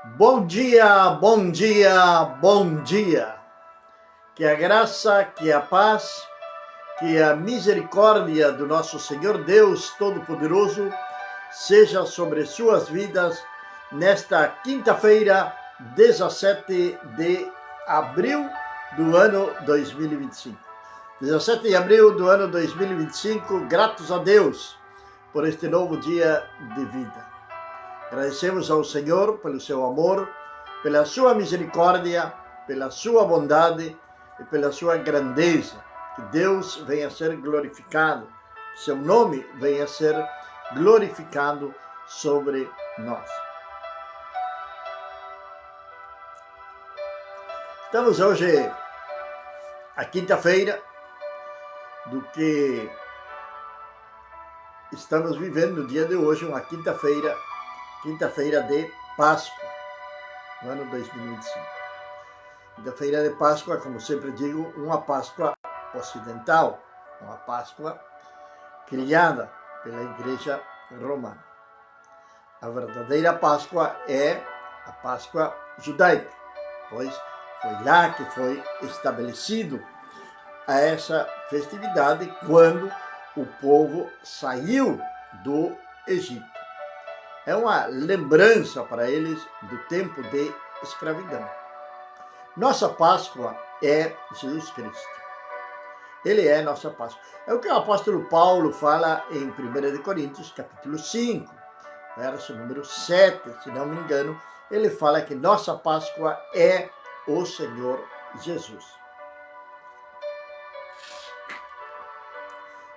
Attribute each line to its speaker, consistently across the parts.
Speaker 1: Bom dia, bom dia, bom dia. Que a graça, que a paz, que a misericórdia do nosso Senhor Deus Todo-Poderoso seja sobre suas vidas nesta quinta-feira, 17 de abril do ano 2025. 17 de abril do ano 2025, gratos a Deus por este novo dia de vida. Agradecemos ao Senhor pelo seu amor, pela sua misericórdia, pela sua bondade e pela sua grandeza. Que Deus venha a ser glorificado, que seu nome venha a ser glorificado sobre nós. Estamos hoje, a quinta-feira, do que estamos vivendo no dia de hoje, uma quinta-feira de Páscoa, no ano 2025. Quinta-feira de Páscoa, como sempre digo, uma Páscoa ocidental, uma Páscoa criada pela Igreja Romana. A verdadeira Páscoa é a Páscoa judaica, pois foi lá que foi estabelecido a essa festividade quando o povo saiu do Egito. É uma lembrança para eles do tempo de escravidão. Nossa Páscoa é Jesus Cristo. Ele é nossa Páscoa. É o que o apóstolo Paulo fala em 1 Coríntios, capítulo 5, verso número 7, se não me engano. Ele fala que nossa Páscoa é o Senhor Jesus.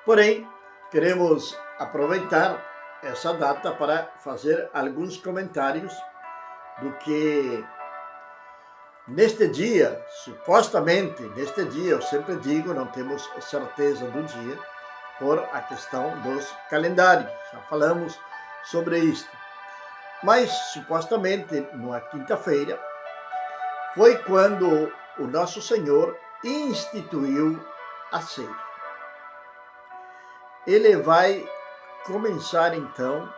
Speaker 1: Porém, queremos aproveitar essa data para fazer alguns comentários do que neste dia, supostamente neste dia, eu sempre digo, não temos certeza do dia, por a questão dos calendários, já falamos sobre isso. Mas, supostamente, numa quinta-feira, foi quando o nosso Senhor instituiu a ceia. Ele vai começar então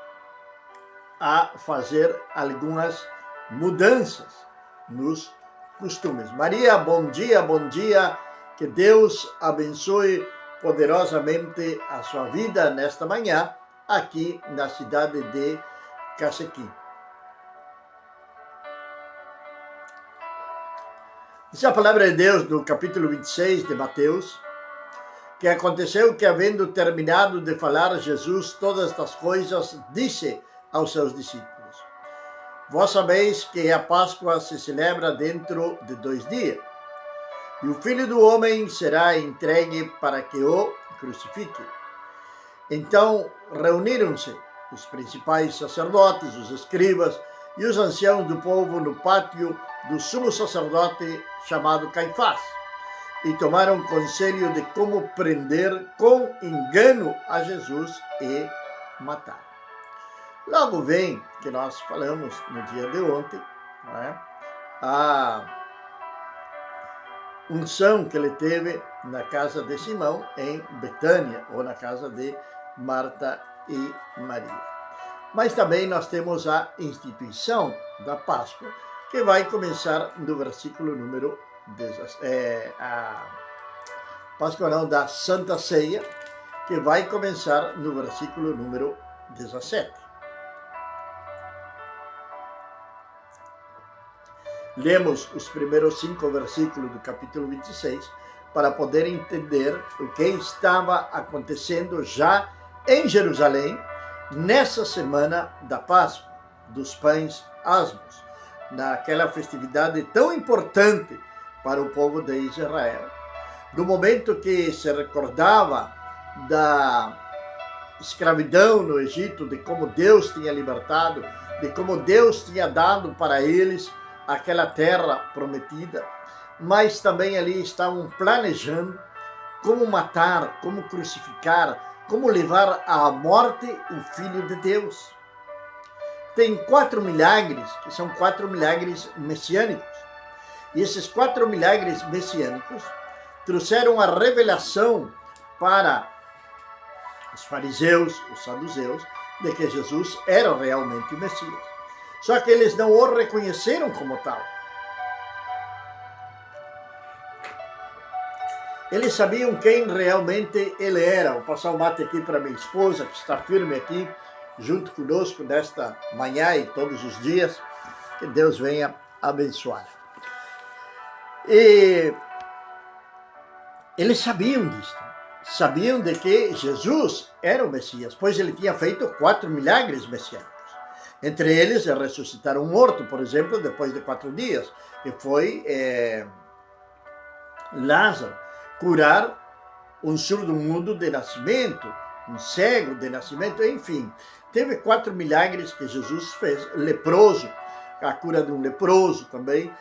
Speaker 1: a fazer algumas mudanças nos costumes. Maria, bom dia, bom dia. Que Deus abençoe poderosamente a sua vida nesta manhã, aqui na cidade de Cacequim. Diz a palavra de Deus no capítulo 26 de Mateus, que aconteceu que, havendo terminado de falar Jesus todas estas coisas, disse aos seus discípulos: Vós sabeis que a Páscoa se celebra dentro de 2 dias, e o Filho do Homem será entregue para que o crucifiquem. Então reuniram-se os principais sacerdotes, os escribas e os anciãos do povo no pátio do sumo sacerdote chamado Caifás, e tomaram conselho de como prender com engano a Jesus e matar. Logo vem, que nós falamos no dia de ontem, a unção que ele teve na casa de Simão, em Betânia, ou na casa de Marta e Maria. Mas também nós temos a instituição da Páscoa, que vai começar no versículo número 17, Páscoa não, da Santa Ceia, que vai começar no versículo número 17. Lemos os primeiros 5 versículos do capítulo 26 para poder entender o que estava acontecendo já em Jerusalém nessa semana da Páscoa, dos pães asmos, naquela festividade tão importante para o povo de Israel. No momento que se recordava da escravidão no Egito, de como Deus tinha libertado, de como Deus tinha dado para eles aquela terra prometida, mas também ali estavam planejando como matar, como crucificar, como levar à morte o Filho de Deus. Tem 4 milagres, que são 4 milagres messiânicos. E esses 4 milagres messiânicos trouxeram a revelação para os fariseus, os saduceus, de que Jesus era realmente o Messias. Só que eles não o reconheceram como tal. Eles sabiam quem realmente ele era. Vou passar o mate aqui para minha esposa, que está firme aqui, junto conosco nesta manhã e todos os dias. Que Deus venha abençoar. E eles sabiam disso. Sabiam de que Jesus era o Messias, pois ele tinha feito 4 milagres messiânicos. Entre eles, ressuscitar um morto, por exemplo, depois de 4 dias. E foi Lázaro curar um surdo-mudo de nascimento, um cego de nascimento, enfim. Teve 4 milagres que Jesus fez. Leproso, a cura de um leproso também.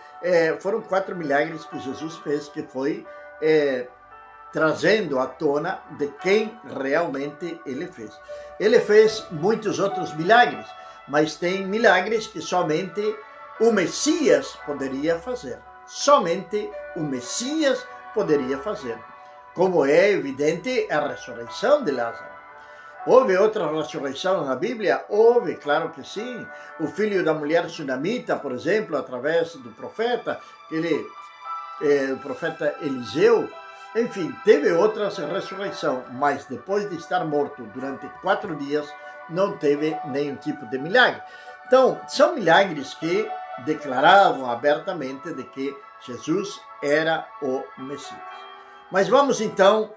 Speaker 1: Foram 4 milagres que Jesus fez, que foi trazendo à tona de quem realmente ele fez. Ele fez muitos outros milagres, mas tem milagres que somente o Messias poderia fazer. Somente o Messias poderia fazer. Como é evidente a ressurreição de Lázaro. Houve outra ressurreição na Bíblia? Houve, claro que sim. O filho da mulher sunamita, por exemplo, através do profeta, o profeta Eliseu. Enfim, teve outras ressurreições, mas depois de estar morto durante 4 dias, não teve nenhum tipo de milagre. Então, são milagres que declaravam abertamente de que Jesus era o Messias. Mas vamos então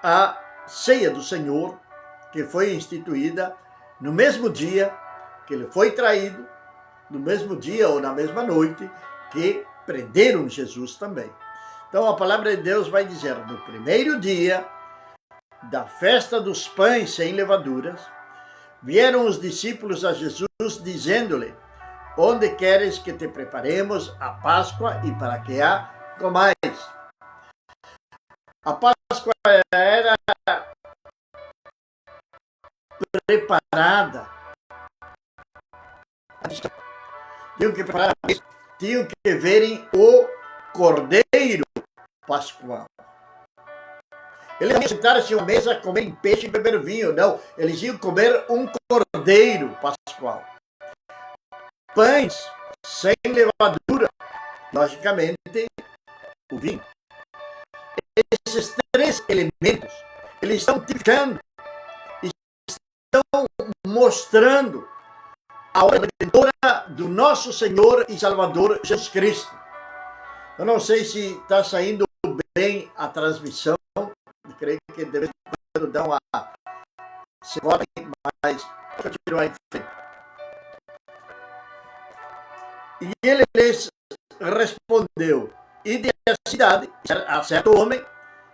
Speaker 1: à ceia do Senhor, que foi instituída no mesmo dia que ele foi traído, no mesmo dia ou na mesma noite que prenderam Jesus também. Então a palavra de Deus vai dizer, no primeiro dia da festa dos pães sem levaduras, vieram os discípulos a Jesus dizendo-lhe, onde queres que te preparemos a Páscoa e para que a comais? A Páscoa era preparada. Tinham que preparar, tinham que verem o Cordeiro Pascual. Eles não iam sentar-se a uma mesa, comer peixe e beber vinho, não. Eles iam comer um Cordeiro Pascual. Pães sem levadura, logicamente, o vinho. Esses 3 elementos, eles estão tipificando, estão mostrando a obra redentora do nosso Senhor e Salvador Jesus Cristo. Eu não sei se está saindo bem a transmissão, eu creio que deve dar uma segunda, mas continuar em frente. E ele lhes respondeu, ide à cidade, a certo homem,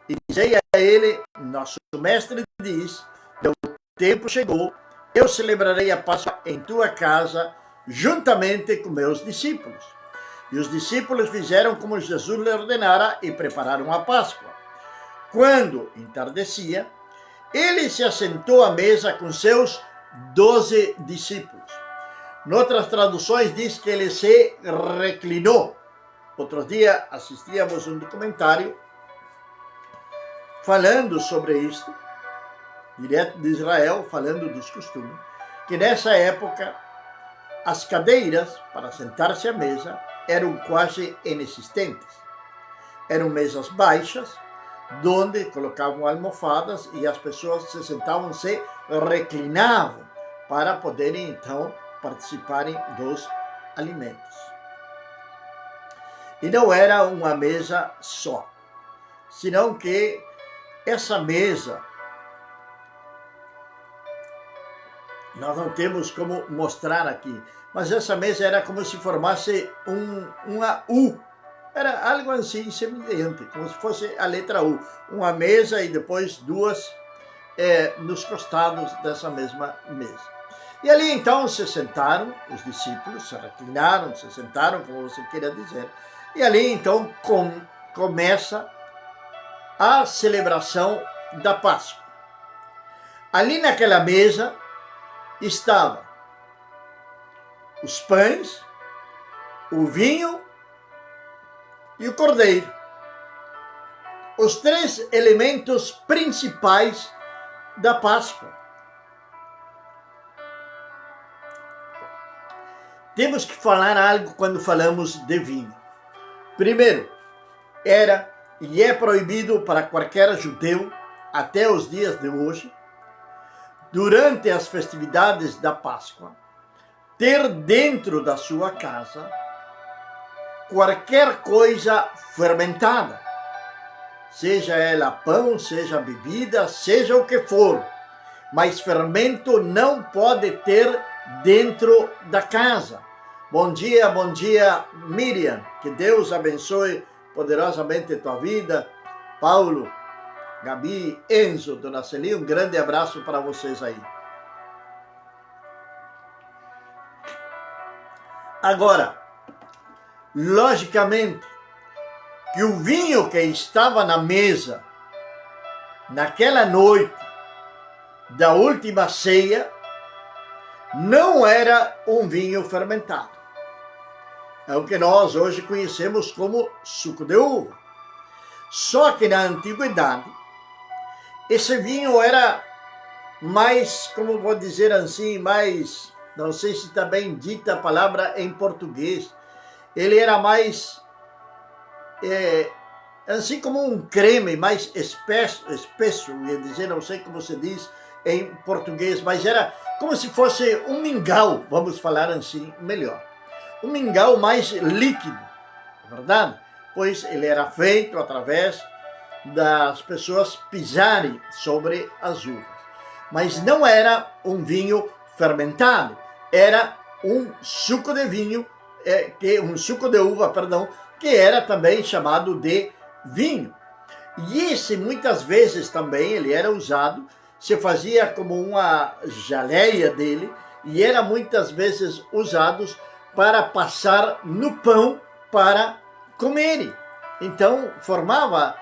Speaker 1: e dizei a ele, nosso mestre diz, meu tempo chegou, eu celebrarei a Páscoa em tua casa, juntamente com meus discípulos. E os discípulos fizeram como Jesus lhe ordenara e prepararam a Páscoa. Quando entardecia, ele se assentou à mesa com seus 12 discípulos. Noutras traduções diz que ele se reclinou. Outro dia assistíamos um documentário falando sobre isto, direto de Israel, falando dos costumes, que nessa época as cadeiras para sentar-se à mesa eram quase inexistentes. Eram mesas baixas, onde colocavam almofadas e as pessoas se sentavam, se reclinavam para poderem então participarem dos alimentos. E não era uma mesa só, senão que essa mesa, nós não temos como mostrar aqui, mas essa mesa era como se formasse uma U. Era algo assim semelhante, como se fosse a letra U. Uma mesa e depois 2 nos costados dessa mesma mesa. E ali então se sentaram os discípulos, se reclinaram, se sentaram, como você queira dizer. E ali então começa a celebração da Páscoa. Ali naquela mesa estava os pães, o vinho e o cordeiro. Os 3 elementos principais da Páscoa. temos que falar algo quando falamos de vinho. Primeiro, era e é proibido para qualquer judeu, até os dias de hoje, durante as festividades da Páscoa, ter dentro da sua casa qualquer coisa fermentada, seja ela pão, seja bebida, seja o que for, mas fermento não pode ter dentro da casa. Bom dia, Miriam, que Deus abençoe poderosamente tua vida. Paulo, Gabi, Enzo, Dona Celi, um grande abraço para vocês aí. Agora, logicamente, que o vinho que estava na mesa naquela noite da última ceia não era um vinho fermentado. É o que nós hoje conhecemos como suco de uva. Só que na antiguidade, esse vinho era mais, como vou dizer assim, mais, não sei se está bem dita a palavra em português, ele era mais, assim como um creme, mais espesso, ia dizer, não sei como se diz em português, mas era como se fosse um mingau, vamos falar assim melhor. Um mingau mais líquido, verdade? Pois ele era feito através das pessoas pisarem sobre as uvas. Mas não era um vinho fermentado, era um suco de vinho, um suco de uva, perdão, que era também chamado de vinho. E esse muitas vezes também ele era usado, se fazia como uma geleia dele, e era muitas vezes usado para passar no pão para comerem. Então formava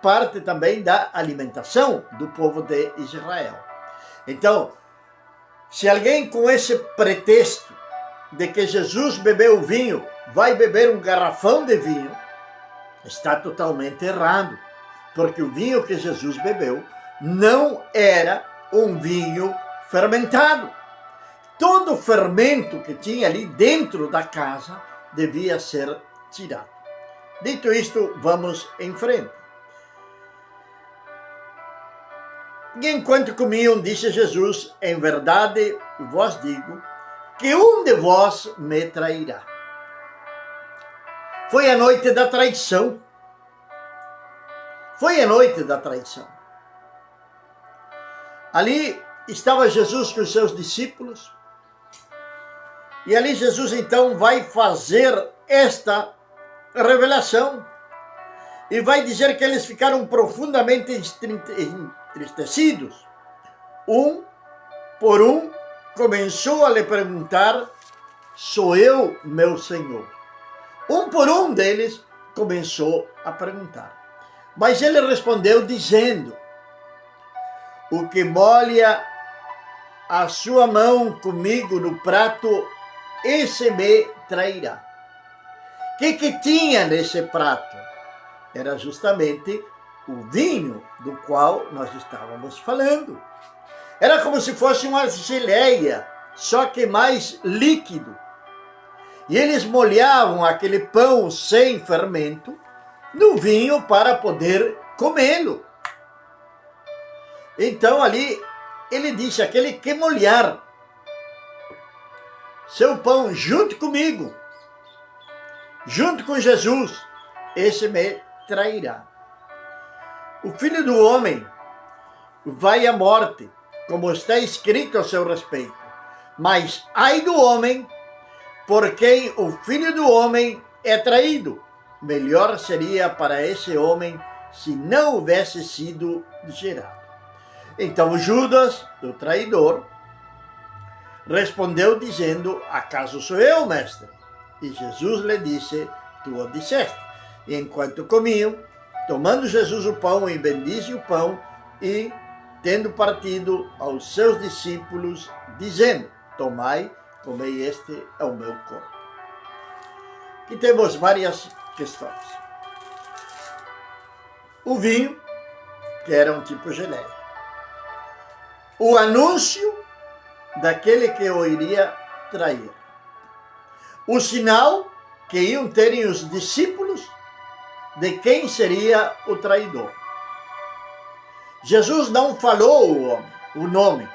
Speaker 1: parte também da alimentação do povo de Israel. Então, se alguém com esse pretexto de que Jesus bebeu vinho, vai beber um garrafão de vinho, está totalmente errado, porque o vinho que Jesus bebeu não era um vinho fermentado. Todo o fermento que tinha ali dentro da casa devia ser tirado. Dito isto, vamos em frente. E enquanto comiam, disse Jesus, em verdade vos digo, que um de vós me trairá. Foi a noite da traição. Foi a noite da traição. Ali estava Jesus com os seus discípulos. E ali Jesus então vai fazer esta revelação. E vai dizer que eles ficaram profundamente entristecidos. Um por um começou a lhe perguntar, sou eu, meu Senhor? Um por um deles começou a perguntar. Mas ele respondeu dizendo, o que molha a sua mão comigo no prato, esse me trairá. O que tinha nesse prato? Era justamente o vinho do qual nós estávamos falando. Era como se fosse uma geleia, só que mais líquido. E eles molhavam aquele pão sem fermento no vinho para poder comê-lo. Então ali ele disse, aquele que molhar seu pão junto comigo, junto com Jesus, esse me trairá. O Filho do Homem vai à morte, como está escrito a seu respeito. Mas ai do homem por quem o Filho do Homem é traído. Melhor seria para esse homem se não houvesse sido gerado. Então Judas, o traidor, respondeu dizendo, acaso sou eu, mestre? E Jesus lhe disse, tu o disseste. E enquanto comiam, tomando Jesus o pão, e bendize o pão, e tendo partido aos seus discípulos, dizendo, tomai, comei, este é o meu corpo. Aqui temos várias questões. O vinho, que era um tipo geleia. O anúncio daquele que o iria trair. o sinal que iam terem os discípulos de quem seria o traidor. Jesus não falou o nome.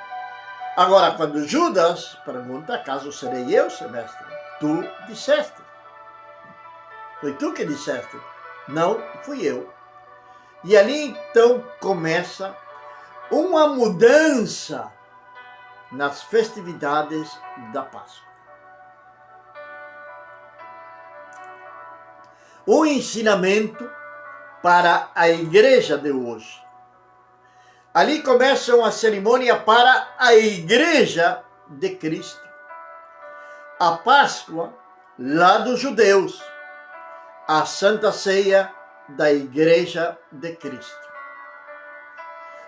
Speaker 1: Agora, quando Judas pergunta, acaso serei eu, mestre? Tu disseste. Foi tu que disseste. Não fui eu. E ali então começa uma mudança nas festividades da Páscoa. Um ensinamento para a igreja de hoje. Ali começa uma cerimônia para a igreja de Cristo. A Páscoa, lá dos judeus. A Santa Ceia da Igreja de Cristo.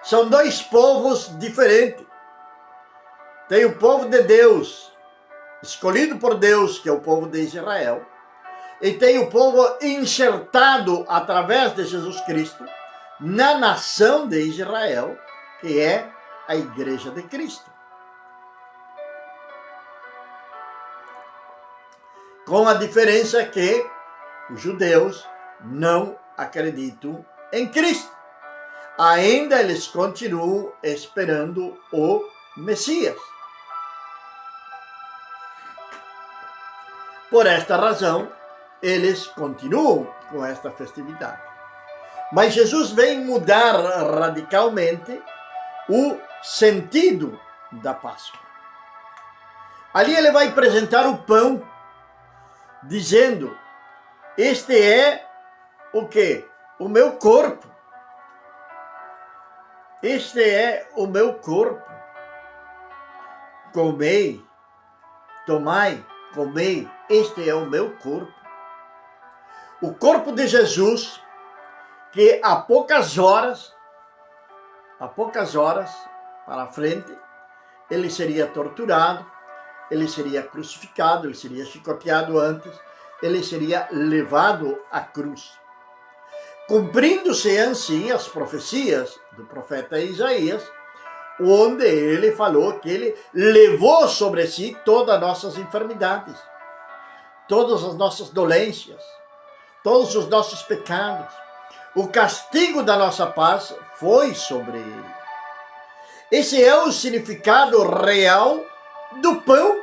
Speaker 1: São dois povos diferentes. Tem o povo de Deus, escolhido por Deus, que é o povo de Israel, e tem o povo enxertado através de Jesus Cristo na nação de Israel, que é a Igreja de Cristo. Com a diferença que os judeus não acreditam em Cristo. Ainda eles continuam esperando o Messias. Por esta razão, eles continuam com esta festividade. Mas Jesus vem mudar radicalmente o sentido da Páscoa. Ali ele vai apresentar o pão, dizendo: este é o quê? O meu corpo. Este é o meu corpo. Comei, tomai, comei. Este é o meu corpo. O corpo de Jesus, que há poucas horas para frente, ele seria torturado, ele seria crucificado, ele seria chicoteado antes, ele seria levado à cruz. Cumprindo-se assim as profecias do profeta Isaías, onde ele falou que ele levou sobre si todas as nossas enfermidades, todas as nossas dolências, todos os nossos pecados. O castigo da nossa paz foi sobre ele. Esse é o significado real do pão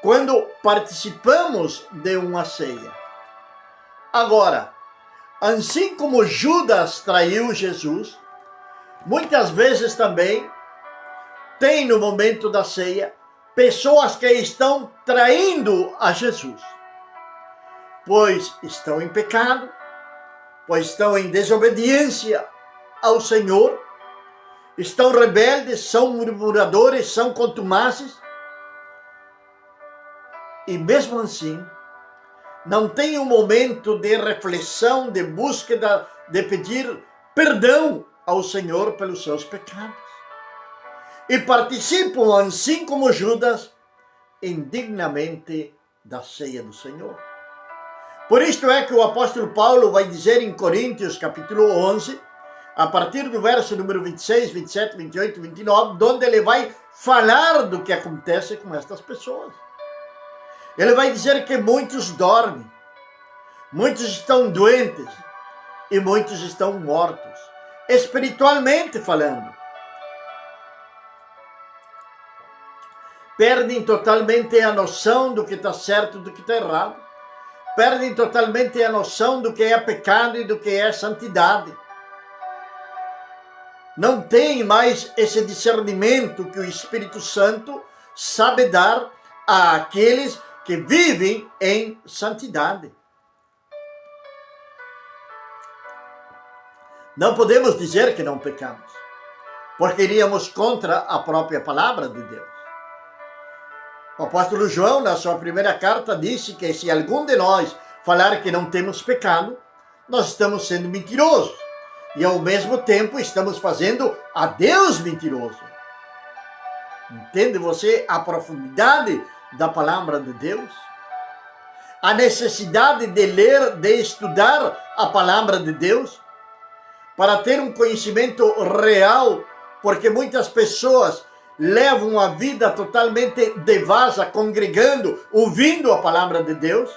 Speaker 1: quando participamos de uma ceia. Agora, assim como Judas traiu Jesus, muitas vezes também tem no momento da ceia pessoas que estão traindo a Jesus, pois estão em pecado, pois estão em desobediência ao Senhor, estão rebeldes, são murmuradores, são contumazes, e mesmo assim não tem um momento de reflexão, de búsqueda, de pedir perdão ao Senhor pelos seus pecados. E participam, assim como Judas, indignamente da ceia do Senhor. Por isto é que o apóstolo Paulo vai dizer em Coríntios, capítulo 11, a partir do verso número 26, 27, 28, 29, onde ele vai falar do que acontece com estas pessoas. Ele vai dizer que muitos dormem, muitos estão doentes e muitos estão mortos, espiritualmente falando. Perdem totalmente a noção do que está certo e do que está errado. Perdem totalmente a noção do que é pecado e do que é santidade. Não tem mais esse discernimento que o Espírito Santo sabe dar àqueles que vivem em santidade. Não podemos dizer que não pecamos, porque iríamos contra a própria palavra de Deus. O apóstolo João, na sua primeira carta, disse que se algum de nós falar que não temos pecado, nós estamos sendo mentirosos. E ao mesmo tempo estamos fazendo a Deus mentiroso. Entende você a profundidade da palavra de Deus? A necessidade de ler, de estudar a palavra de Deus, para ter um conhecimento real, porque muitas pessoas levam uma vida totalmente devassa, congregando, ouvindo a palavra de Deus?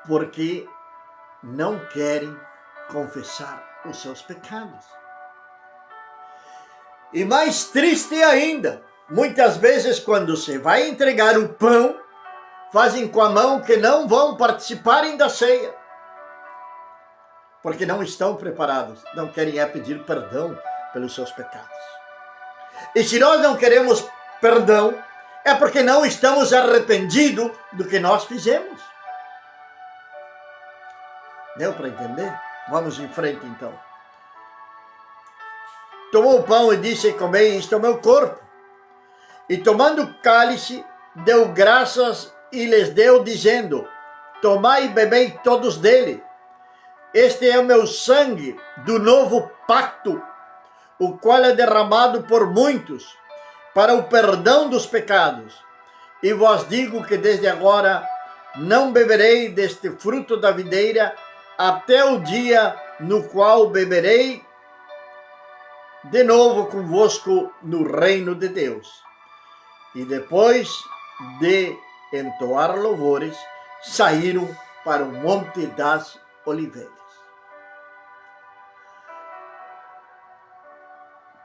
Speaker 1: Porque não querem confessar os seus pecados. E mais triste ainda, muitas vezes quando se vai entregar o pão, fazem com a mão que não vão participarem da ceia, porque não estão preparados, não querem pedir perdão pelos seus pecados. E se nós não queremos perdão, é porque não estamos arrependidos do que nós fizemos. Deu para entender? Vamos em frente então. Tomou o pão e disse: comei, isto é o meu corpo. E tomando o cálice, deu graças e lhes deu, dizendo: tomai e bebei todos dele. Este é o meu sangue do novo pacto, o qual é derramado por muitos para o perdão dos pecados. E vos digo que desde agora não beberei deste fruto da videira até o dia no qual beberei de novo convosco no reino de Deus. E depois de entoar louvores, saíram para o Monte das Oliveiras.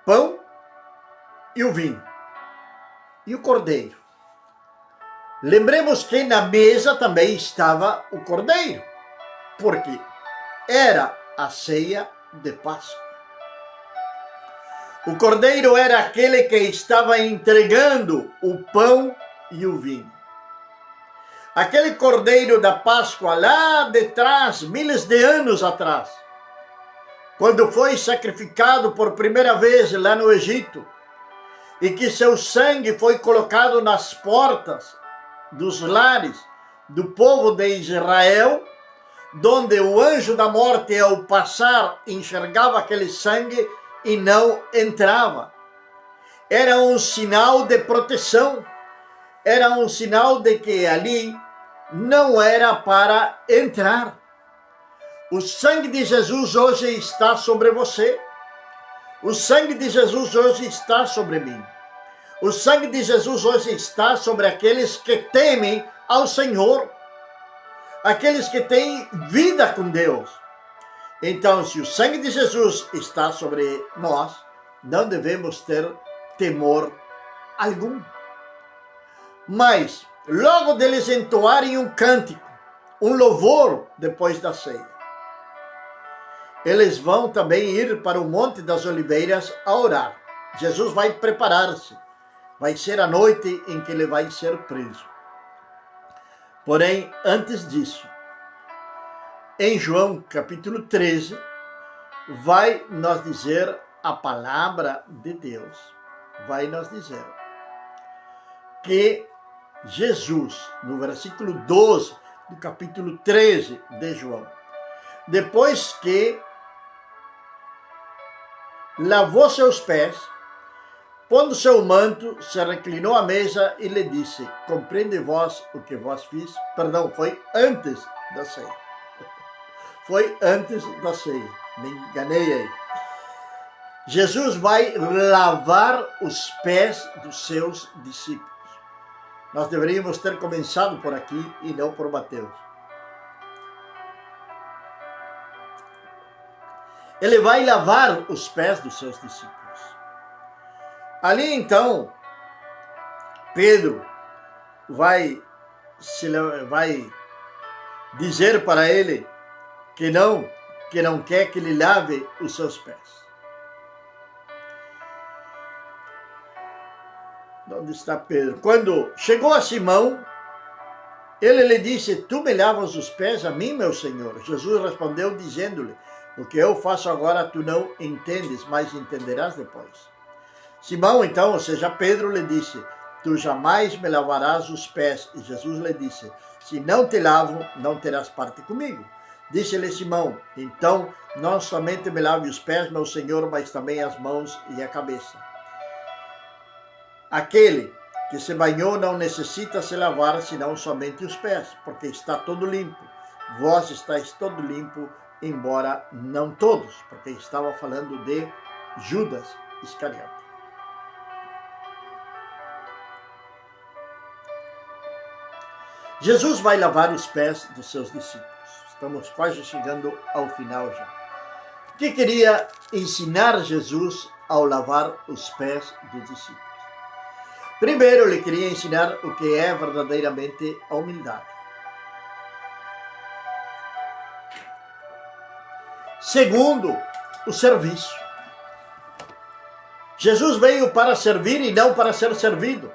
Speaker 1: Pão e o vinho e o cordeiro. Lembremos que na mesa também estava o cordeiro, porque era a ceia de Páscoa. O cordeiro era aquele que estava entregando o pão e o vinho. Aquele cordeiro da Páscoa lá de trás, milhares de anos atrás, quando foi sacrificado por primeira vez lá no Egito, e que seu sangue foi colocado nas portas dos lares do povo de Israel, donde o anjo da morte, ao passar, enxergava aquele sangue e não entrava. Era um sinal de proteção, era um sinal de que ali não era para entrar. O sangue de Jesus hoje está sobre você. O sangue de Jesus hoje está sobre mim. O sangue de Jesus hoje está sobre aqueles que temem ao Senhor, aqueles que têm vida com Deus. Então, se o sangue de Jesus está sobre nós, não devemos ter temor algum. Mas, logo deles entoarem um cântico, um louvor depois da ceia, eles vão também ir para o Monte das Oliveiras a orar. Jesus vai preparar-se. Vai ser a noite em que ele vai ser preso. Porém, antes disso, em João capítulo 13, vai nos dizer a palavra de Deus. Vai nos dizer que Jesus, no versículo 12 do capítulo 13 de João, depois que lavou seus pés, pondo seu manto, se reclinou à mesa e lhe disse: compreende vós o que vós fiz? Perdão, foi antes da ceia. Foi antes da ceia. Me enganei aí. Jesus vai lavar os pés dos seus discípulos. Nós deveríamos ter começado por aqui e não por Mateus. Ele vai lavar os pés dos seus discípulos. Ali então, Pedro vai dizer para ele que não quer que ele lave os seus pés. Onde está Pedro? Quando chegou a Simão, ele lhe disse: tu me lavas os pés a mim, meu Senhor? Jesus respondeu dizendo-lhe: o que eu faço agora tu não entendes, mas entenderás depois. Simão, então, ou seja, Pedro lhe disse: tu jamais me lavarás os pés. E Jesus lhe disse: se não te lavo, não terás parte comigo. Disse-lhe Simão: então, não somente me lave os pés, meu Senhor, mas também as mãos e a cabeça. Aquele que se banhou não necessita se lavar, senão somente os pés, porque está todo limpo. Vós estáis todo limpo, embora não todos, porque estava falando de Judas Iscariote. Jesus vai lavar os pés dos seus discípulos. Estamos quase chegando ao final já. O que queria ensinar Jesus ao lavar os pés dos discípulos? Primeiro, ele queria ensinar o que é verdadeiramente a humildade. Segundo, o serviço. Jesus veio para servir e não para ser servido.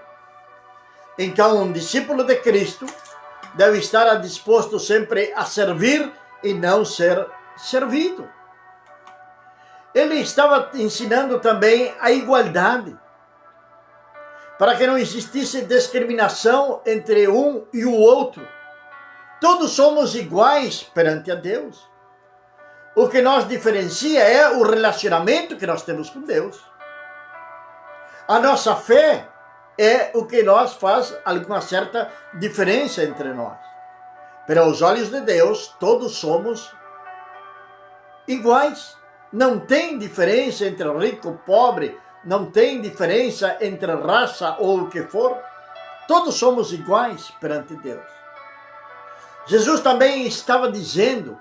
Speaker 1: Então, um discípulo de Cristo deve estar disposto sempre a servir e não ser servido. Ele estava ensinando também a igualdade, para que não existisse discriminação entre um e o outro. Todos somos iguais perante a Deus. O que nos diferencia é o relacionamento que nós temos com Deus. A nossa fé é o que nos faz alguma certa diferença entre nós. Pero aos olhos de Deus, todos somos iguais. Não tem diferença entre rico e pobre, não tem diferença entre raça ou o que for. Todos somos iguais perante Deus. Jesus também estava dizendo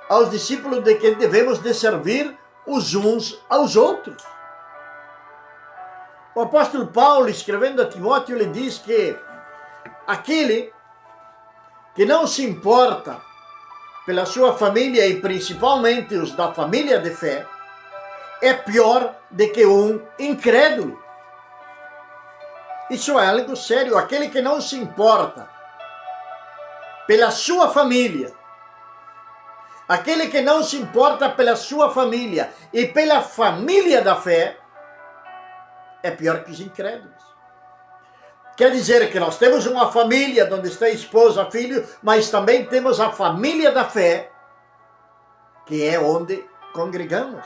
Speaker 1: aos discípulos de que devemos de servir os uns aos outros. O apóstolo Paulo, escrevendo a Timóteo, lhe diz que aquele que não se importa pela sua família e principalmente os da família de fé, é pior do que um incrédulo. Isso é algo sério. Aquele que não se importa pela sua família, aquele que não se importa pela sua família e pela família da fé, é pior que os incrédulos. Quer dizer que nós temos uma família onde está esposa, filho, mas também temos a família da fé, que é onde congregamos.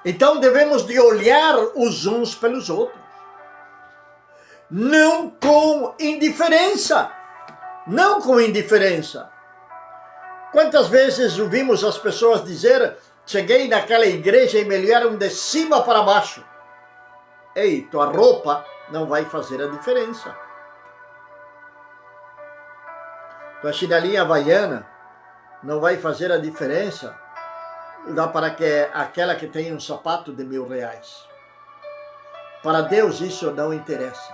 Speaker 1: Então devemos de olhar os uns pelos outros. Não com indiferença. Não com indiferença. Quantas vezes ouvimos as pessoas dizer: cheguei naquela igreja e me olharam de cima para baixo. Ei, tua roupa não vai fazer a diferença. Tua chinelinha havaiana não vai fazer a diferença. Dá para que aquela que tem um sapato de R$1.000. Para Deus isso não interessa.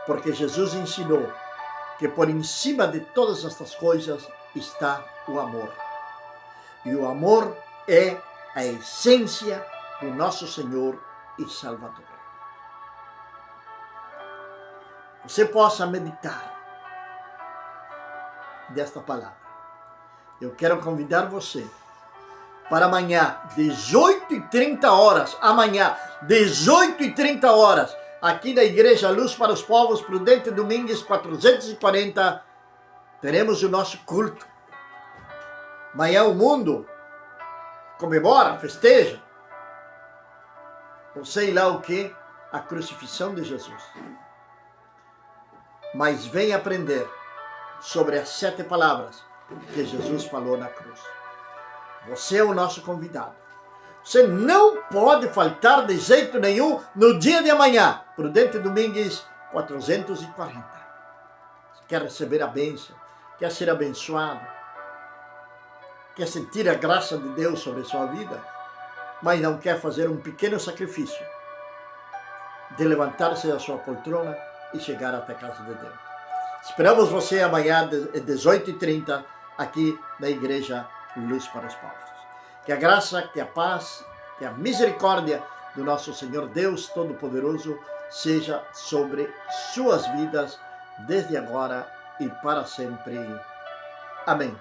Speaker 1: Porque Jesus ensinou que por em cima de todas estas coisas está o amor. E o amor é a essência do nosso Senhor e Salvador. Você possa meditar desta palavra. Eu quero convidar você para amanhã, 18h30, amanhã, 18h30, aqui na Igreja Luz para os Povos, Prudente Domingues 440, teremos o nosso culto. Amanhã o mundo comemora, festeja, ou sei lá o que, a crucifixão de Jesus. Mas vem aprender sobre as 7 palavras que Jesus falou na cruz. Você é o nosso convidado. Você não pode faltar de jeito nenhum no dia de amanhã, Prudente Domingues 440. Você quer receber a bênção, quer ser abençoado, quer sentir a graça de Deus sobre a sua vida, mas não quer fazer um pequeno sacrifício de levantar-se da sua poltrona e chegar até a casa de Deus. Esperamos você amanhã às 18h30 aqui na Igreja Luz para os Povos. Que a graça, que a paz, que a misericórdia do nosso Senhor Deus Todo-Poderoso seja sobre suas vidas desde agora e para sempre. Amém.